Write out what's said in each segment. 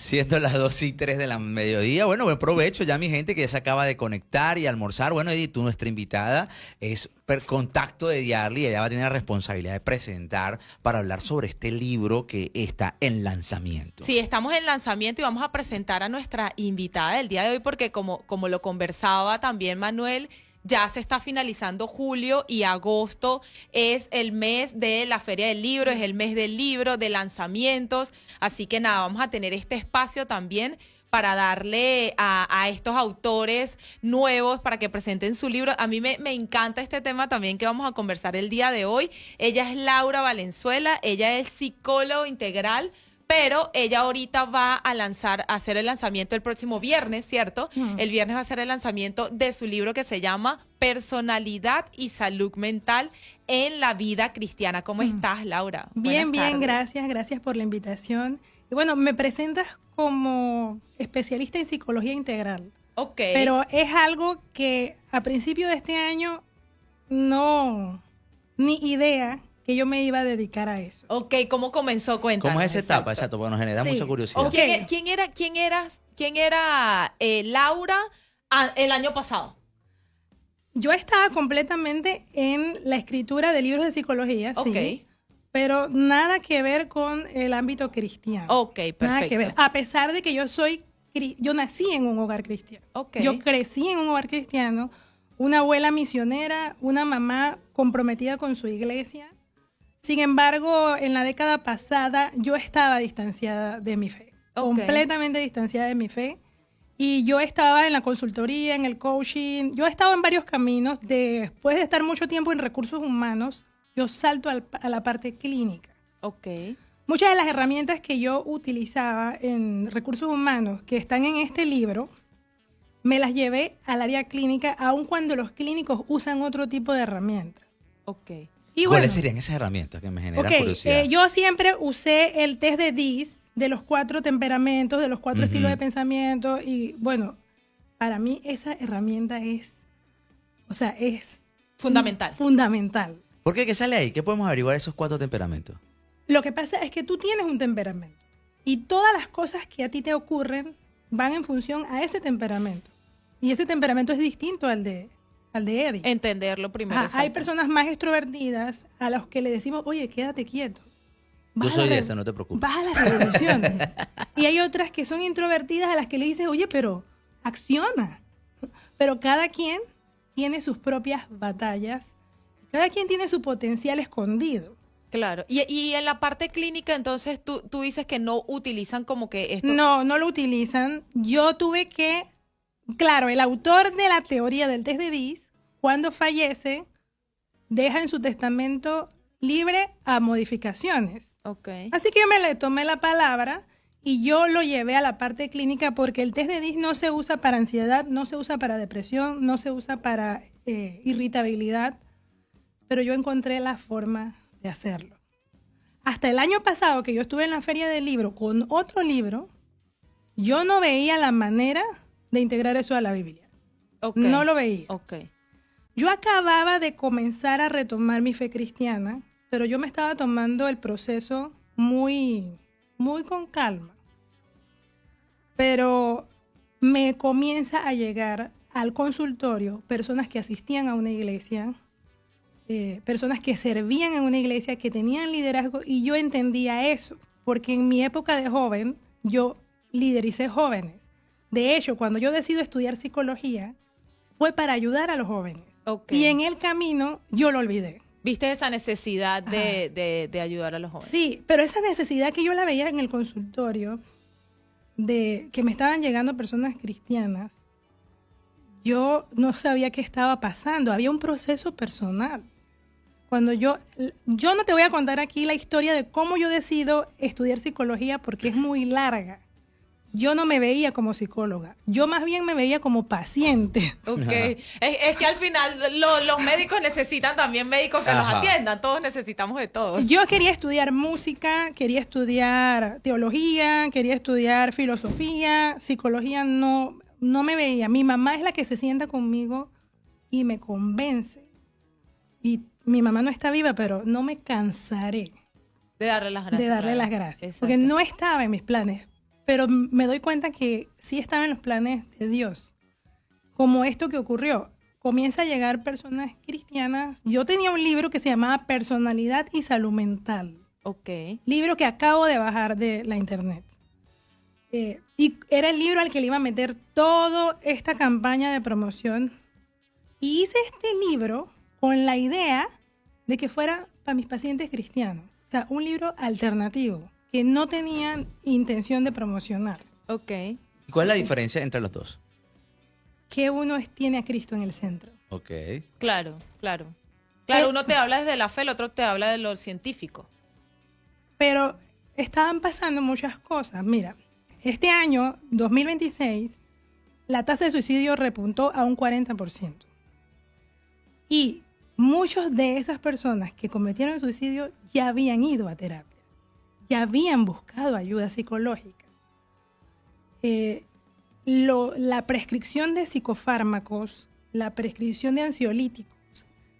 Siendo las 2:03 de la mediodía. Bueno, buen provecho ya mi gente que ya se acaba de conectar y almorzar. Bueno, Edith, tú, nuestra invitada, es contacto de Yarly. Ella va a tener la responsabilidad de presentar para hablar sobre este libro que está en lanzamiento. Sí, estamos en lanzamiento y vamos a presentar a nuestra invitada del día de hoy porque como lo conversaba también Manuel, ya se está finalizando julio y agosto es el mes de la Feria del Libro, es el mes del libro, de lanzamientos. Así que nada, vamos a tener este espacio también para darle a estos autores nuevos para que presenten su libro. A mí me encanta este tema también que vamos a conversar el día de hoy. Ella es Laura Valenzuela, ella es psicólogo integral, pero ella ahorita va a hacer el lanzamiento el próximo viernes, ¿cierto? El viernes va a hacer el lanzamiento de su libro que se llama Personalidad y Salud Mental en la Vida Cristiana. ¿Cómo estás, Laura? Bien, Buenas bien, tardes. gracias por la invitación. Y bueno, me presentas como especialista en psicología integral. Ok. Pero es algo que a principio de este año no, ni idea que yo me iba a dedicar a eso. Ok, ¿cómo comenzó? Cuéntanos. ¿Cómo es esa etapa? Exacto. Exacto, porque nos genera Sí. mucha curiosidad. Ok. ¿Quién era Laura el año pasado? Yo estaba completamente en la escritura de libros de psicología, Ok. sí, pero nada que ver con el ámbito cristiano. Ok, perfecto. Nada que ver. A pesar de que yo nací en un hogar cristiano. Ok. Yo crecí en un hogar cristiano, una abuela misionera, una mamá comprometida con su iglesia. Sin embargo, en la década pasada yo estaba distanciada de mi fe, completamente distanciada de mi fe. Y yo estaba en la consultoría, en el coaching, yo he estado en varios caminos. Después de estar mucho tiempo en recursos humanos, yo salto a la parte clínica. Ok. Muchas de las herramientas que yo utilizaba en recursos humanos que están en este libro, me las llevé al área clínica, aun cuando los clínicos usan otro tipo de herramientas. Ok. Y ¿Cuáles bueno, serían esas herramientas que me generan ok, curiosidad? yo siempre usé el test de DISC, de los 4 temperamentos, de los 4 estilos de pensamiento. Y bueno, para mí esa herramienta es Fundamental. fundamental. ¿Por qué? ¿Qué sale ahí? ¿Qué podemos averiguar de esos 4 temperamentos? Lo que pasa es que tú tienes un temperamento y todas las cosas que a ti te ocurren van en función a ese temperamento. Y ese temperamento es distinto al de Eddie. Entenderlo primero. Ajá, hay exacto. personas más extrovertidas a los que le decimos, oye, quédate quieto. Yo Baja soy la de re- esa, no te preocupes. Baja las revoluciones. Y hay otras que son introvertidas a las que le dices, oye, pero acciona. Pero cada quien tiene sus propias batallas. Cada quien tiene su potencial escondido. Claro. Y en la parte clínica, entonces, tú dices que no utilizan como que esto. No lo utilizan. Yo tuve que, claro, el autor de la teoría del test de DISC, cuando fallece, deja en su testamento libre a modificaciones. Ok. Así que me le tomé la palabra y yo lo llevé a la parte clínica porque el test de DISC no se usa para ansiedad, no se usa para depresión, no se usa para irritabilidad, pero yo encontré la forma de hacerlo. Hasta el año pasado que yo estuve en la Feria del Libro con otro libro, yo no veía la manera de integrar eso a la Biblia. Ok. No lo veía. Ok. Yo acababa de comenzar a retomar mi fe cristiana, pero yo me estaba tomando el proceso muy con calma. Pero me comienza a llegar al consultorio personas que asistían a una iglesia, personas que servían en una iglesia, que tenían liderazgo, y yo entendía eso, porque en mi época de joven yo lidericé jóvenes. De hecho, cuando yo decido estudiar psicología, fue para ayudar a los jóvenes. Ok. Y en el camino yo lo olvidé. ¿Viste esa necesidad de ayudar a los jóvenes? Sí, pero esa necesidad que yo la veía en el consultorio, de que me estaban llegando personas cristianas, yo no sabía qué estaba pasando. Había un proceso personal. Cuando yo no te voy a contar aquí la historia de cómo yo decido estudiar psicología porque es muy larga. Yo no me veía como psicóloga, yo más bien me veía como paciente. Ok. Es que al final los médicos necesitan también médicos que los Ajá. atiendan. Todos necesitamos de todos. Yo quería estudiar música, quería estudiar teología, quería estudiar filosofía, psicología no me veía. Mi mamá es la que se sienta conmigo y me convence. Y mi mamá no está viva, pero no me cansaré De darle las gracias. de darle claro. las gracias, Exacto. porque no estaba en mis planes. pero me doy cuenta que sí estaba en los planes de Dios. Como esto que ocurrió. Comienza a llegar personas cristianas. Yo tenía un libro que se llamaba Personalidad y Salud Mental. Ok. Libro que acabo de bajar de la internet. Y era el libro al que le iba a meter toda esta campaña de promoción. Y hice este libro con la idea de que fuera para mis pacientes cristianos. O sea, un libro alternativo que no tenían intención de promocionar. Ok. ¿Y cuál es la diferencia entre los dos? Que uno tiene a Cristo en el centro. Ok. Claro, claro. Claro, uno te habla desde la fe, el otro te habla de lo científico. Pero estaban pasando muchas cosas. Mira, este año, 2026, la tasa de suicidio repuntó a un 40%. Y muchas de esas personas que cometieron suicidio ya habían ido a terapia, ya habían buscado ayuda psicológica. La prescripción de psicofármacos, la prescripción de ansiolíticos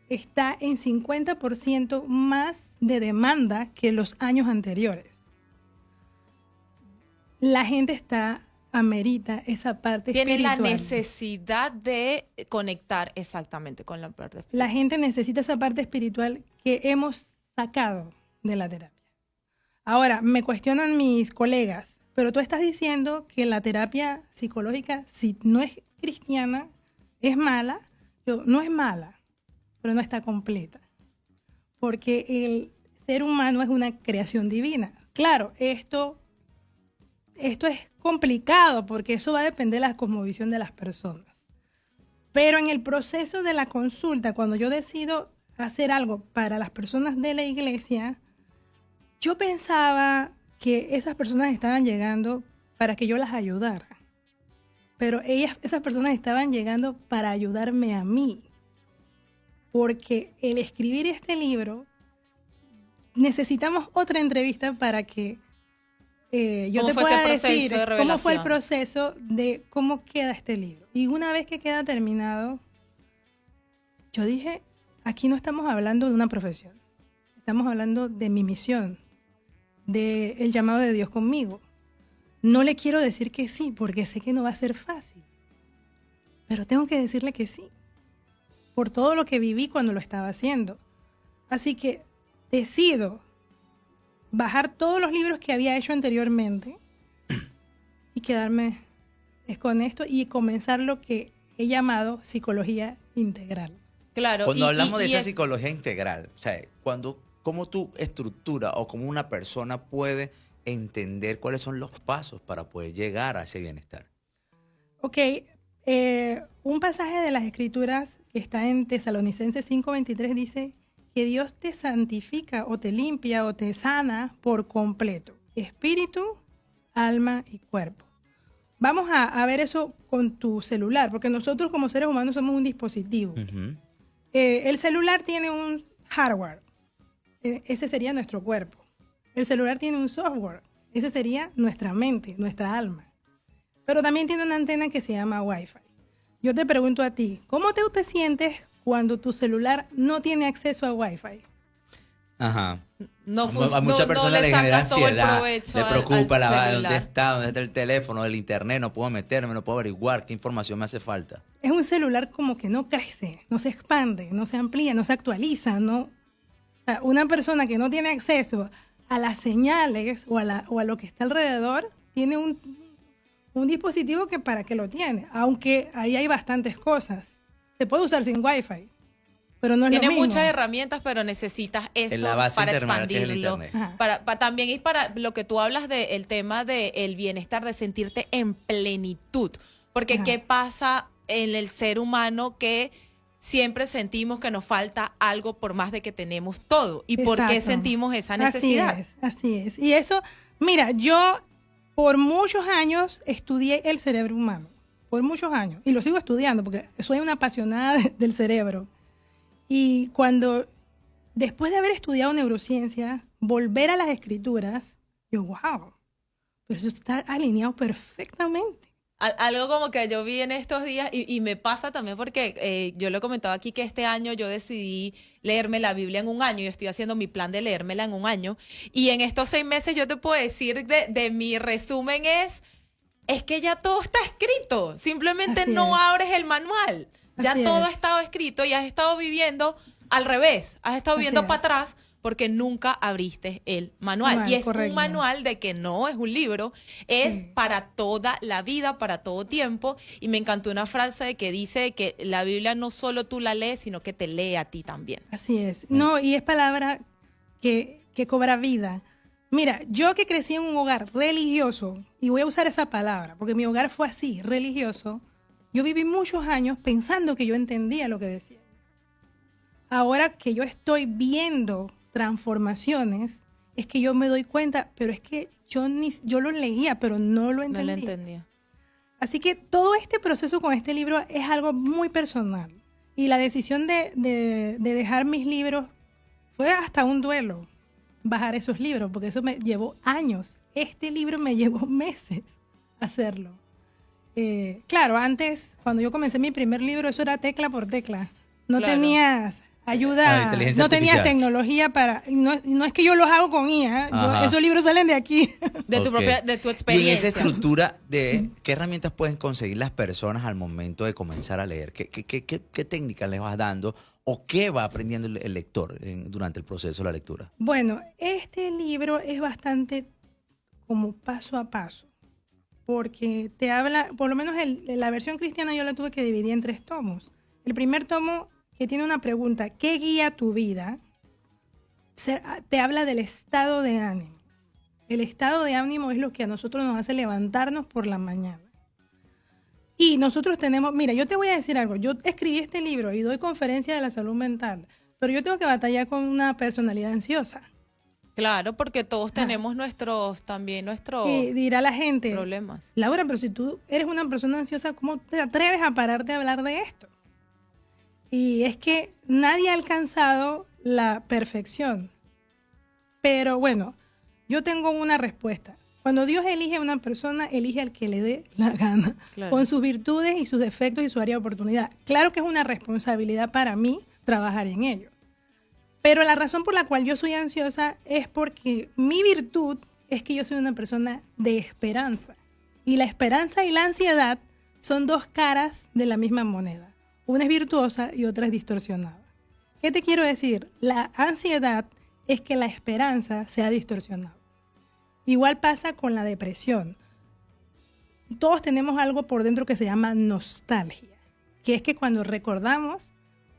está en 50% más de demanda que los años anteriores. La gente amerita esa parte Tiene espiritual. la necesidad de conectar exactamente con la parte espiritual. La gente necesita esa parte espiritual que hemos sacado de la terapia. Ahora, me cuestionan mis colegas, pero tú estás diciendo que la terapia psicológica, si no es cristiana, es mala. No es mala, pero no está completa. Porque el ser humano es una creación divina. Claro, esto es complicado porque eso va a depender de la cosmovisión de las personas. Pero en el proceso de la consulta, cuando yo decido hacer algo para las personas de la iglesia, yo pensaba que esas personas estaban llegando para que yo las ayudara. Pero esas personas estaban llegando para ayudarme a mí. Porque el escribir este libro, necesitamos otra entrevista para que yo te pueda decir cómo fue el proceso de cómo queda este libro. Y una vez que queda terminado, yo dije, aquí no estamos hablando de una profesión, estamos hablando de mi misión, del llamado de Dios conmigo. No le quiero decir que sí, porque sé que no va a ser fácil, pero tengo que decirle que sí, por todo lo que viví cuando lo estaba haciendo. Así que decido bajar todos los libros que había hecho anteriormente y quedarme con esto y comenzar lo que he llamado psicología integral. Claro. Cuando hablamos de esa psicología integral, o sea, ¿cómo tu estructura o cómo una persona puede entender cuáles son los pasos para poder llegar a ese bienestar? Ok, un pasaje de las Escrituras que está en Tesalonicenses 5:23 dice que Dios te santifica o te limpia o te sana por completo, espíritu, alma y cuerpo. Vamos a ver eso con tu celular, porque nosotros como seres humanos somos un dispositivo. Uh-huh. El celular tiene un hardware, ese sería nuestro cuerpo. El celular tiene un software, ese sería nuestra mente, nuestra alma. Pero también tiene una antena que se llama Wi-Fi. Yo te pregunto a ti, ¿cómo te sientes cuando tu celular no tiene acceso a Wi-Fi? Ajá. A muchas personas le genera ansiedad, le preocupa dónde dónde está el teléfono, el internet, no puedo meterme, no puedo averiguar qué información me hace falta. Es un celular como que no crece, no se expande, no se amplía, no se actualiza, ¿no? O sea, una persona que no tiene acceso a las señales o a lo que está alrededor, tiene un dispositivo que para qué lo tiene, aunque ahí hay bastantes cosas. Se puede usar sin Wi-Fi, pero no es lo mismo. Tiene muchas herramientas, pero necesitas eso para expandirlo. Para también ir para lo que tú hablas del tema del bienestar, de sentirte en plenitud. Porque ¿qué pasa en el ser humano que siempre sentimos que nos falta algo por más de que tenemos todo? ¿Y por qué sentimos esa necesidad? Así es. Y eso, mira, yo por muchos años estudié el cerebro humano. Por muchos años. Y lo sigo estudiando porque soy una apasionada del cerebro. Y después de haber estudiado neurociencia, volver a las escrituras, yo, wow, pero eso está alineado perfectamente. Algo como que yo vi en estos días y me pasa también porque yo lo he comentado aquí que este año yo decidí leerme la Biblia en un año y estoy haciendo mi plan de leérmela en un año. Y en estos 6 meses yo te puedo decir de mi resumen es que ya todo está escrito. Simplemente Así no es. abres el manual. Ya Así todo ha es. estado escrito y has estado viviendo al revés. Has estado Así viviendo es. para atrás porque nunca abriste el manual. Mal, Y es correcto. un manual de que no es un libro, es Sí. para toda la vida, para todo tiempo. Y me encantó una frase que dice que la Biblia no solo tú la lees, sino que te lee a ti también. Así es. No, y es palabra que cobra vida. Mira, yo que crecí en un hogar religioso, y voy a usar esa palabra, porque mi hogar fue así, religioso, yo viví muchos años pensando que yo entendía lo que decía. Ahora que yo estoy viendo transformaciones, es que yo me doy cuenta, pero es que yo lo leía, pero no lo No entendía. lo entendía. Así que todo este proceso con este libro es algo muy personal. Y la decisión de dejar mis libros fue hasta un duelo, bajar esos libros, porque eso me llevó años. Este libro me llevó meses hacerlo. Claro, antes, cuando yo comencé mi primer libro, eso era tecla por tecla. No Claro. tenías ayuda, inteligencia no tenías artificial. tecnología para... Y no es que yo los hago con IA, Ajá. esos libros salen de aquí. De tu Ok. propia, de tu Y en experiencia. esa estructura de qué herramientas pueden conseguir las personas al momento de comenzar a leer, qué técnicas les vas dando o qué va aprendiendo el lector durante el proceso de la lectura. Bueno, este libro es bastante como paso a paso, porque te habla, por lo menos la versión cristiana yo la tuve que dividir en 3 tomos. El primer tomo, que tiene una pregunta, ¿qué guía tu vida? Te habla del estado de ánimo. El estado de ánimo es lo que a nosotros nos hace levantarnos por la mañana. Y nosotros tenemos, mira, yo te voy a decir algo, yo escribí este libro y doy conferencia de la salud mental, pero yo tengo que batallar con una personalidad ansiosa. Claro, porque todos Ajá. tenemos nuestros Y dirá la gente, problemas. Laura, pero si tú eres una persona ansiosa, ¿cómo te atreves a pararte a hablar de esto? Y es que nadie ha alcanzado la perfección. Pero bueno, yo tengo una respuesta. Cuando Dios elige a una persona, elige al que le dé la gana, Claro. con sus virtudes y sus defectos y su área de oportunidad. Claro que es una responsabilidad para mí trabajar en ello. Pero la razón por la cual yo soy ansiosa es porque mi virtud es que yo soy una persona de esperanza. Y la esperanza y la ansiedad son 2 caras de la misma moneda. Una es virtuosa y otra es distorsionada. ¿Qué te quiero decir? La ansiedad es que la esperanza se ha distorsionado. Igual pasa con la depresión. Todos tenemos algo por dentro que se llama nostalgia, que es que cuando recordamos,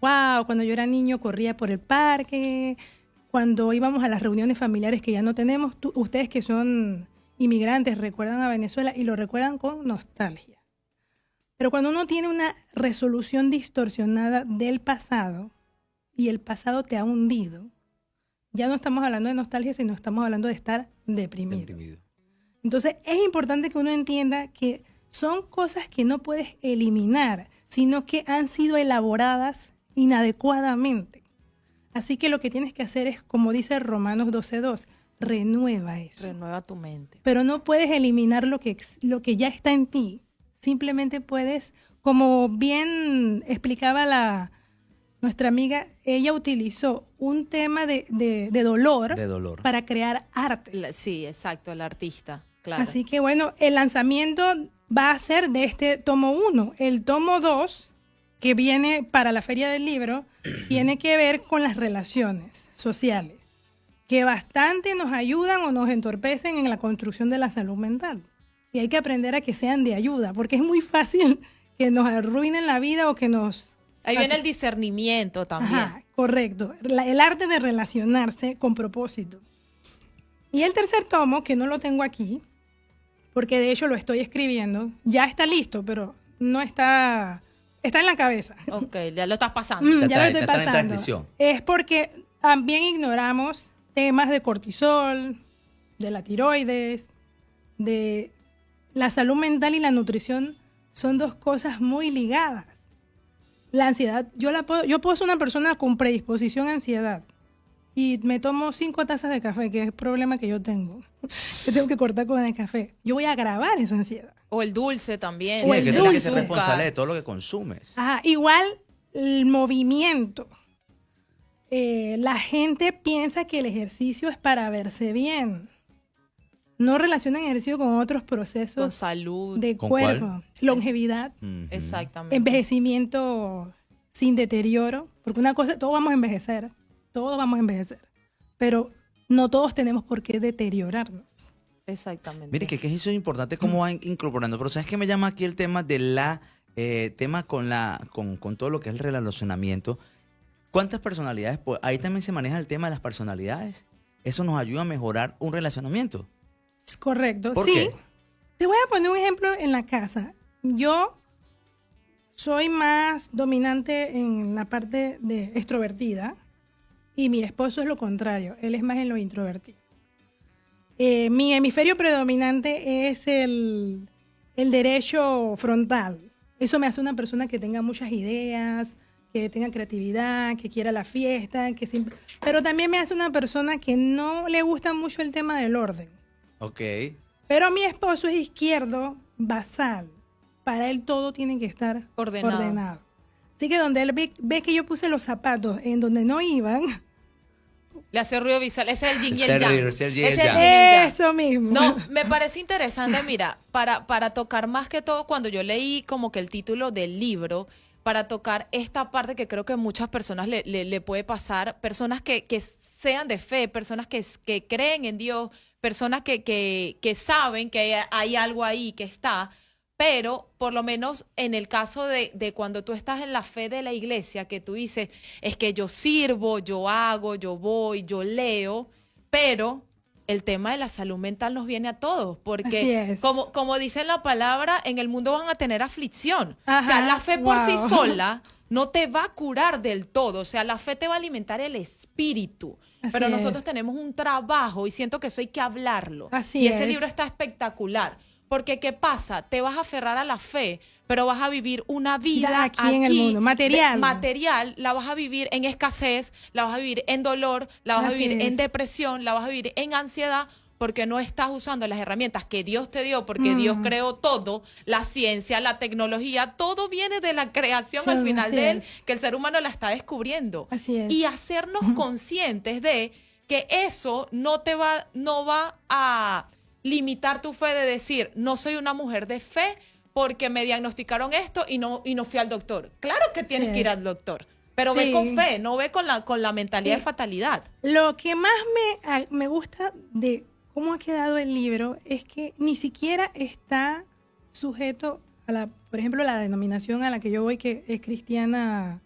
wow, cuando yo era niño corría por el parque, cuando íbamos a las reuniones familiares que ya no tenemos, ustedes que son inmigrantes recuerdan a Venezuela y lo recuerdan con nostalgia. Pero cuando uno tiene una resolución distorsionada del pasado y el pasado te ha hundido, ya no estamos hablando de nostalgia, sino estamos hablando de estar deprimido. Entonces es importante que uno entienda que son cosas que no puedes eliminar, sino que han sido elaboradas inadecuadamente. Así que lo que tienes que hacer es, como dice Romanos 12:2, renueva eso. Renueva tu mente. Pero no puedes eliminar lo que ya está en ti. Simplemente puedes, como bien explicaba nuestra amiga, ella utilizó un tema de dolor, De dolor. para crear arte. Sí, exacto, el artista, claro. Así que bueno, el lanzamiento va a ser de este tomo 1. El tomo 2, que viene para la Feria del Libro, tiene que ver con las relaciones sociales, que bastante nos ayudan o nos entorpecen en la construcción de la salud mental. Y hay que aprender a que sean de ayuda, porque es muy fácil que nos arruinen la vida o que nos... Ahí viene el discernimiento también. Ajá, correcto. El arte de relacionarse con propósito. Y el tercer tomo, que no lo tengo aquí, porque de hecho lo estoy escribiendo, ya está listo, pero no está... Está en la cabeza. Ok, ya lo estás pasando. Ya lo está estoy en pasando. transcripción. Es porque también ignoramos temas de cortisol, de la tiroides, de la salud mental y la nutrición. Son 2 cosas muy ligadas. La ansiedad, yo puedo ser una persona con predisposición a ansiedad, y me tomo 5 tazas de café, que es el problema que yo tengo. Que tengo que cortar con el café. Yo voy a agravar esa ansiedad. O el dulce también. O Sí, el que tienes que ser dulce. responsable de todo lo que consumes. Ajá, igual el movimiento. La gente piensa que el ejercicio es para verse bien. No relacionan ejercicio con otros Con procesos salud. de ¿Con cuerpo. cuál? Longevidad, Ujú. Exactamente. envejecimiento sin deterioro. Porque una cosa, todos vamos a envejecer. Todos vamos a envejecer. Pero no todos tenemos por qué deteriorarnos. Exactamente. Mire, que eso es importante cómo van incorporando. Pero ¿sabes qué me llama aquí el tema de la tema con todo lo que es el relacionamiento? ¿Cuántas personalidades? Pues ahí también se maneja el tema de las personalidades. Eso nos ayuda a mejorar un relacionamiento. Es correcto. ¿Por Sí. qué? Te voy a poner un ejemplo en la casa. Yo soy más dominante en la parte de extrovertida y mi esposo es lo contrario. Él es más en lo introvertido. Mi hemisferio predominante es el derecho frontal. Eso me hace una persona que tenga muchas ideas, que tenga creatividad, que quiera la fiesta, que siempre... Pero también me hace una persona que no le gusta mucho el tema del orden. Ok. Pero mi esposo es izquierdo basal. Para él todo tiene que estar Ordenado. Así que donde él ve que yo puse los zapatos en donde no iban, Le hace ruido visual. Ese es el yin y Ese el es el yang. yin, ese es el yin y Ese el es el yang. yin y el yang. eso mismo. No, me parece interesante, mira, para tocar más que todo, cuando yo leí como que el título del libro, para tocar esta parte que creo que muchas personas le puede pasar, personas que sean de fe, personas que creen en Dios, personas que saben que hay algo ahí que está, pero por lo menos en el caso de cuando tú estás en la fe de la iglesia, que tú dices, es que yo sirvo, yo hago, yo voy, yo leo, pero el tema de la salud mental nos viene a todos, Así porque es. como dice la palabra, en el mundo van a tener aflicción. Ajá, O sea, la fe por sí wow. sola no te va a curar del todo, o sea, la fe te va a alimentar el espíritu. Así Pero es. nosotros tenemos un trabajo y siento que eso hay que hablarlo. Así y ese es. libro está espectacular. Porque, ¿qué pasa? Te vas a aferrar a la fe, pero vas a vivir una vida Aquí en el mundo, material. material, la vas a vivir en escasez, la vas a vivir en dolor, la vas a Así vivir en es. depresión, la vas a vivir en ansiedad, porque no estás usando las herramientas que Dios te dio, porque Dios creó todo, la ciencia, la tecnología, todo viene de la creación Sí, al final así de él, es. que el ser humano la está descubriendo. Así es. Y hacernos conscientes de que eso no va a limitar tu fe de decir, no soy una mujer de fe porque me diagnosticaron esto y no fui al doctor. Claro que tienes Sí que ir es. al doctor, pero Sí. ve con fe, no ve con la mentalidad de Sí. fatalidad. Lo que más me gusta de cómo ha quedado el libro es que ni siquiera está sujeto a por ejemplo, la denominación a la que yo voy, que es cristiana,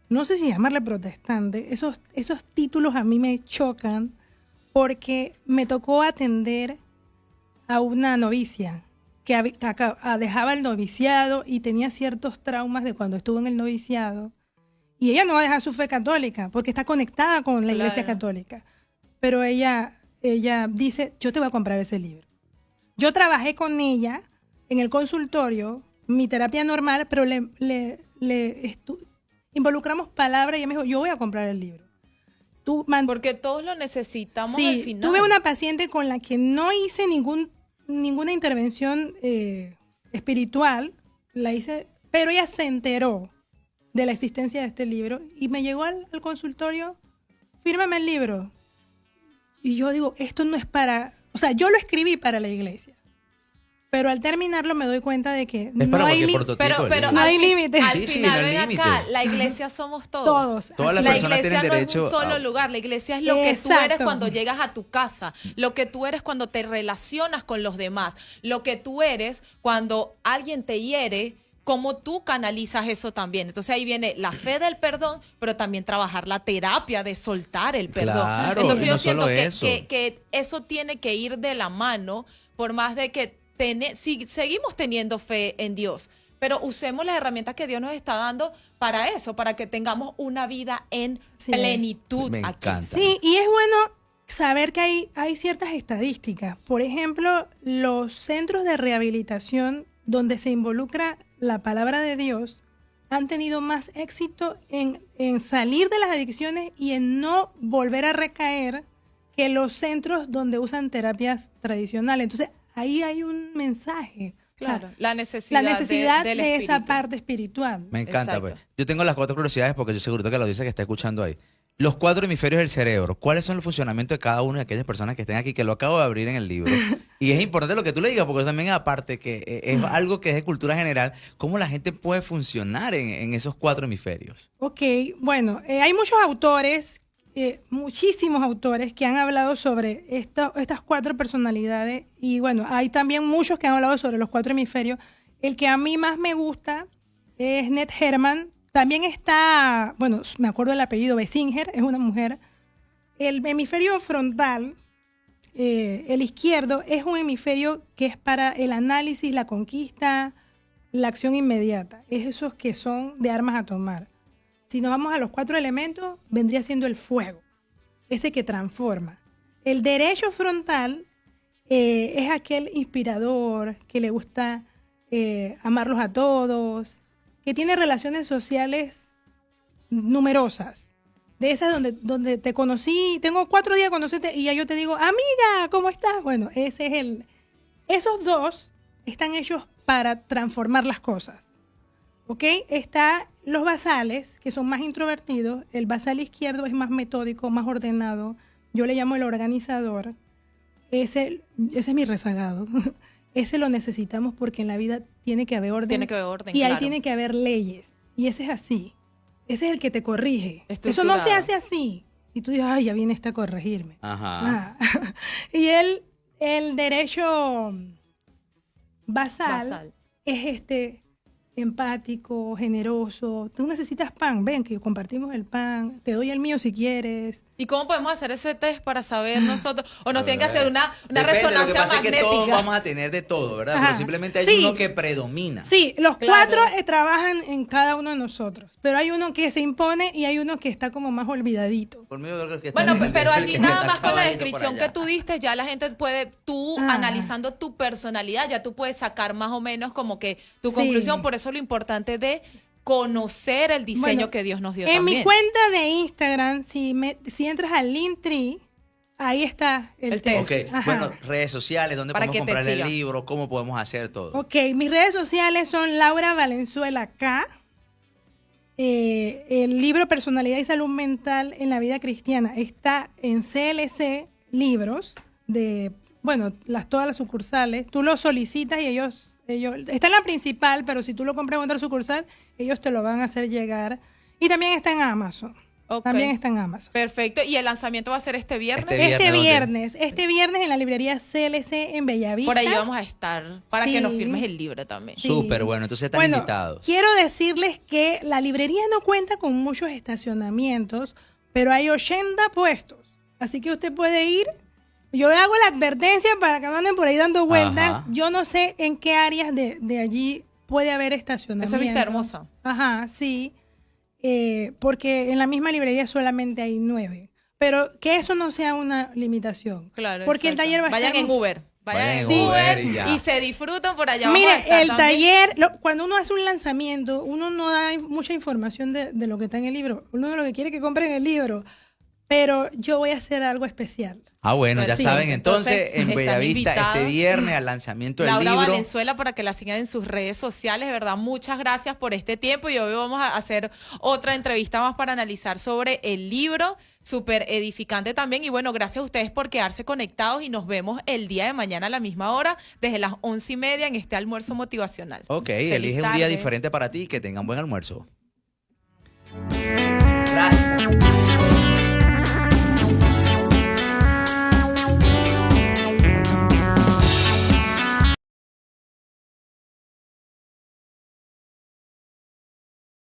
no sé si llamarle protestante. Esos títulos a mí me chocan porque me tocó atender a una novicia que dejaba el noviciado y tenía ciertos traumas de cuando estuvo en el noviciado. Y ella no va a dejar su fe católica porque está conectada con la iglesia Claro. católica. Pero ella dice, yo te voy a comprar ese libro. Yo trabajé con ella en el consultorio, mi terapia normal, pero involucramos palabras y ella me dijo, yo voy a comprar el libro. Porque todos lo necesitamos al Sí, final. tuve una paciente con la que no hice ninguna intervención espiritual, la hice, pero ella se enteró de la existencia de este libro y me llegó al consultorio, fírmame el libro. Y yo digo, esto no es para, o sea, yo lo escribí para la iglesia, pero al terminarlo me doy cuenta de que Es no para hay cualquier prototipo. Pero, del pero libro. No al hay fin- límite. Al Sí, sí, final, no hay ven límite. acá, la iglesia somos todos. todos. Todas las La personas iglesia tienen no derecho es un solo a- lugar, la iglesia es lo que tú eres Exacto. cuando llegas a tu casa, lo que tú eres cuando te relacionas con los demás, lo que tú eres cuando alguien te hiere, cómo tú canalizas eso también. Entonces ahí viene la fe del perdón, pero también trabajar la terapia de soltar el perdón. Claro, Entonces y yo no siento solo que, eso. que eso tiene que ir de la mano, por más de que seguimos teniendo fe en Dios. Pero usemos las herramientas que Dios nos está dando para eso, para que tengamos una vida en Así es. plenitud Me aquí. encanta. Sí, y es bueno saber que hay ciertas estadísticas. Por ejemplo, los centros de rehabilitación donde se involucra la palabra de Dios han tenido más éxito en salir de las adicciones y en no volver a recaer que los centros donde usan terapias tradicionales. Entonces, ahí hay un mensaje. Claro, O sea, la necesidad, del de esa espíritu. parte espiritual. Me encanta, Exacto. pues. Yo tengo las 4 curiosidades porque yo seguro que lo dice que está escuchando ahí. Los 4 hemisferios del cerebro, ¿cuáles son el funcionamiento de cada una de aquellas personas que estén aquí? Que lo acabo de abrir en el libro. Y es importante lo que tú le digas, porque también aparte que es algo que es de cultura general, cómo la gente puede funcionar en esos 4 hemisferios. Ok, bueno, hay muchos autores, muchísimos autores que han hablado sobre estas 4 personalidades y bueno, hay también muchos que han hablado sobre los 4 hemisferios. El que a mí más me gusta es Ned Herman. También está, bueno, me acuerdo del apellido, Bessinger, es una mujer. El hemisferio frontal, el izquierdo, es un hemisferio que es para el análisis, la conquista, la acción inmediata. Es esos que son de armas a tomar. Si nos vamos a los 4 elementos, vendría siendo el fuego, ese que transforma. El derecho frontal es aquel inspirador que le gusta amarlos a todos, que tiene relaciones sociales numerosas. De esas donde te conocí, tengo 4 días de conocerte y ya yo te digo, amiga, ¿cómo estás? Bueno, ese es esos 2 están hechos para transformar las cosas. ¿Ok? Está los basales, que son más introvertidos. El basal izquierdo es más metódico, más ordenado. Yo le llamo el organizador. Ese es mi rezagado. Ese lo necesitamos porque en la vida tiene que haber orden. Tiene que haber orden, y ahí claro. tiene que haber leyes. Y ese es así. Ese es el que te corrige. Eso no Estructurado. se hace así. Y tú dices, ay, ya viene este a corregirme. Ajá. Ah. Y el derecho basal es empático, generoso. Tú necesitas pan, ven que compartimos el pan, te doy el mío si quieres. ¿Y cómo podemos hacer ese test para saber nosotros? ¿O nos A tienen que ver. hacer una Depende, resonancia lo que pasa magnética? es que todos vamos a tener de todo, ¿verdad? Ajá. Pero simplemente hay Sí. uno que predomina. Sí, los Claro. 4 trabajan en cada uno de nosotros, pero hay uno que se impone y hay uno que está como más olvidadito. Por mí yo creo que Bueno, está- pero el allí que nada está más con la cabalito por descripción allá. que tú diste, ya la gente puede, tú Ah. analizando tu personalidad, ya tú puedes sacar más o menos como que tu Sí. conclusión. Por eso lo importante de conocer el diseño Bueno, que Dios nos dio En también. mi cuenta de Instagram, si entras al Linktree, ahí está el El test. test. Ok, Ajá. bueno, redes sociales, ¿dónde Para podemos que te comprar el sigan. libro? ¿Cómo podemos hacer todo? Ok, mis redes sociales son Laura Valenzuela K. El libro Personalidad y Salud Mental en la Vida Cristiana está en CLC Libros, de, bueno, todas las sucursales. Tú lo solicitas y ellos está en la principal, pero si tú lo compras en otra sucursal, ellos te lo van a hacer llegar. Y también está en Amazon. Ok. También está en Amazon. Perfecto. ¿Y el lanzamiento va a ser este viernes? Este viernes en la librería CLC en Bellavista. Por ahí vamos a estar para que Sí. nos firmes el libro también. Sí. Súper bueno, entonces están Bueno, invitados. quiero decirles que la librería no cuenta con muchos estacionamientos, pero hay 80 puestos. Así que usted puede ir. Yo hago la advertencia para que no anden por ahí dando vueltas. Ajá. Yo no sé en qué áreas de allí puede haber estacionamiento. Esa vista hermosa. Ajá, sí. Porque en la misma librería solamente hay 9. Pero que eso no sea una limitación. Claro. Porque exacto. el taller va a Vayan estar en Uber. Vayan en Vayan en Uber Uber y ya. y se disfrutan por allá. Vamos a Mire, estar el también. taller, cuando uno hace un lanzamiento, uno no da mucha información de lo que está en el libro. Uno lo que quiere es que compren el libro. Pero yo voy a hacer algo especial. Ah, bueno, ya Sí, saben, entonces entonces, en están Bellavista invitados. este viernes al lanzamiento del Laura libro. Valenzuela, para que la sigan en sus redes sociales, de verdad, muchas gracias por este tiempo y hoy vamos a hacer otra entrevista más para analizar sobre el libro, súper edificante también y bueno, gracias a ustedes por quedarse conectados y nos vemos el día de mañana a la misma hora, desde las 11:30 en este almuerzo motivacional. Ok, Feliz elige un día tarde. diferente para ti y que tengan buen almuerzo.